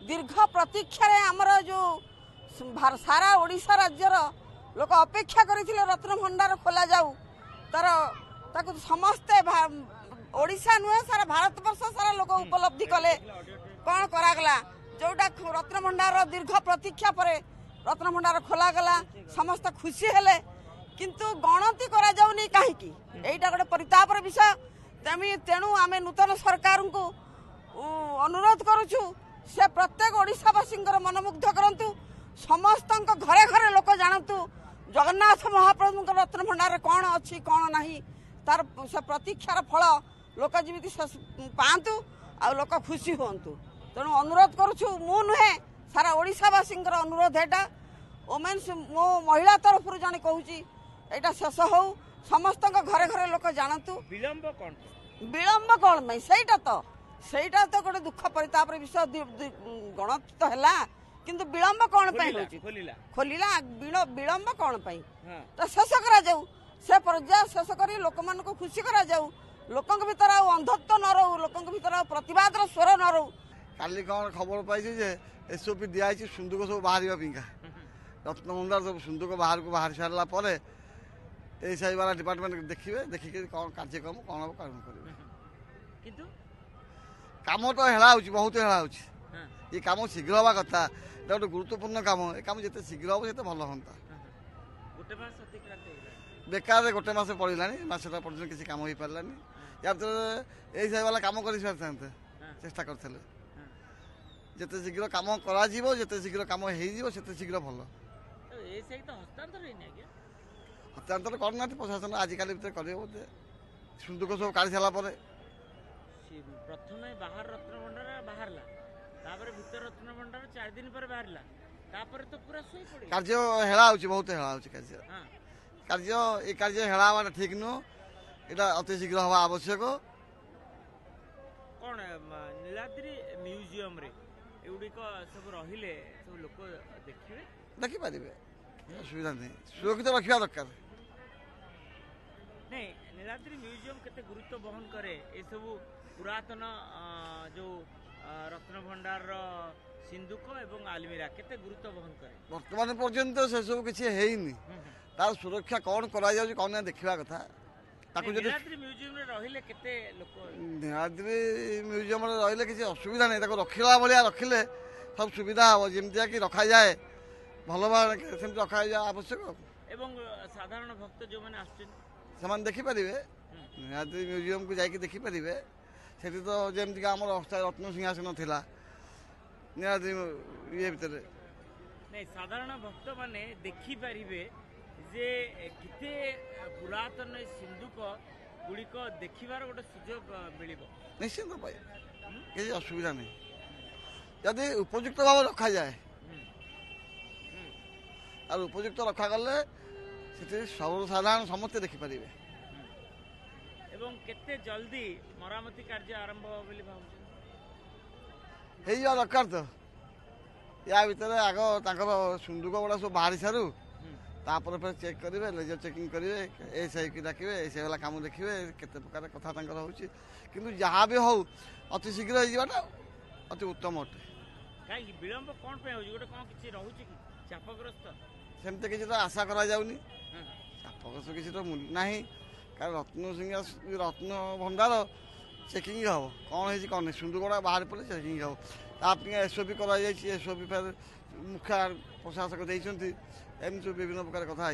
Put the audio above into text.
दीर्घ प्रतीक्षार आमर जो सारा ओडिशा राज्यर लोक अपेक्षा करथिले रत्न भंडार खोला जाऊ तार ताकु समस्ते ओडिशा नुहे सारा भारत वर्ष सारा लोक उपलब्धि कले कौन करागला जोटा रत्न भंडार दीर्घ प्रतीक्षा पर रत्न भंडार खोला गला समस्त खुशी हेले किंतु गणति करा जाउनी काहेकि एटा गोटे परितापर विषय तेणु आमे नूतन सरकार को अनुरोध करुछु से प्रत्येक ओडिशावासी मनमुग्ध करंतु समस्त घरे घरे लोक जानतु जगन्नाथ महाप्रभु रत्न भंडार कौन अच्छी कौन नहीं तार से प्रतीक्षार फल लोक जमी पातु आ लोक खुशी हूँ तेणु अनुरोध करुछु मु नुहे सारा ओडिशावासी अनुरोध एटा वोमेन्स मो महिला तरफ जन कहूँ यहाँ शेष हो समस्त घरे घरे लोक जानतु विलंब कौन सहीटा तो गोटे दुख परितापर विषय गणति तो है किंतु विलंब कौन खोलिला विलंब कौन तो शेष करा जाऊ से पर्याय शेष कर लोक मान खुशी करा जाऊ लोक भीतर अंधत्व न रहू लोक भीतर प्रतिवाद स्वर न रहू काली कौन खबर पाई एसओपी दिखाई सुंदुक सब बाहर रत्न भंडार सब सुंदुक बाहर को बाहर सारा पर एसआई वाला डिपार्टमेंट देखिए देखिए कौन कार्यक्रम कौन हम काम करेंगे काम तो हेला बहुत हेला ये काम शीघ्र हवा कथा गोटे गुरुत्वपूर्ण काम ये काम जिते शीघ्र हम जिते भल हाँ बेकार गोटे मस पड़ा मसटा पर्यटन किसी काम हो पारानी या एसआई वाला काम कर चेष्टा करते जिते शीघ्र काम करते शीघ्र काम होते शीघ्र भल हस्तांतर करना प्रशासन आजिकल भर करे बोधे सुंदुक सब काढ़ी सारा प्रथम बाहर रत्न भंडार बाहरला तापर भीतर रत्न भंडार 4 दिन पर बाहरला तापर तो पूरा सोई पड़ी कार्य हेला बहुत हेला कार्य कार्य ये कार्य हेला हवा ठीक नुह एटा अति शीघ्र हवा आवश्यक कौन नीलाद्री म्यूजियम रे एगुड़िक सब रहिले सब लोक देखिए देखिपारे असुविधा नहीं सुरक्षित रखा दरकार नहीं नीलाद्री म्यूजियम केते गुरुत्व बहन करे ए सब पुरातन जो रत्न भंडार सिंधुक एवं आलमीरा केते गुरुत्व बहन करे वर्तमान पर्यंत से सब किसी हेनी तार सुरक्षा कौन करा जाउची कौन देखिबा कथा ताकू जदी नीलाद्री म्यूजियम रे रहिले केते लोक नीलाद्री म्यूजियम रे रहिले किसी असुविधा नहीं ताको रखिला भलिया रखिले सब सुविधा हो जेमतिया कि रखा जाए भल भाव सेमती रखा जाए आवश्यक एवं साधारण भक्त जो माने आछन समान देखिपारे नीलाद्री म्यूजियम को जाकि देखिपारे सेठी तो जेमती कि आमर रत्न सिंहासन थिला नीलाद्री ये भीतर नहीं साधारण भक्त माने देखि पारिबे जे किते पुरातन सिंधुक गुड़िक देखिबार गोटे सुजोग मिलिबो निश्चित पाए किसी असुविधा नहीं यदि उपयुक्त भाव रखा जाए और उपयुक्त रखा गले सर्वसाधारण समस्ते देखिपारे एवं केते जल्दी मरामती कार्य आरंभ हो बोली भाबुछ हेइया दरकार तो या भीतर आग तांकर सुंदुक गुड़ा सब बाहरी सारू तापर फिर चेक करेंगे लेजर चेकिंग करेंगे एसआई की डाके एसआई वाला काम देखिए केते प्रकार कथा तांकर होची किंतु जहाँ भी हो अति शीघ्र होइबाटा अति उत्तम अटे काई विलंब कोन पे होजी गोटे कोन किछि रहउची कि चापग्रस्त सेमते किछि तो आशा करा जाउनी चापग्रस्त किछि तो नाही कारण रत्न भंडार चेकिंग हम कौन है कौन सुंदुगड़ा बाहर पड़े चेकिंग हम आप एसओपी कर एसओपी फिर मुख्य प्रशासक देती एमती सब विभिन्न प्रकार कथा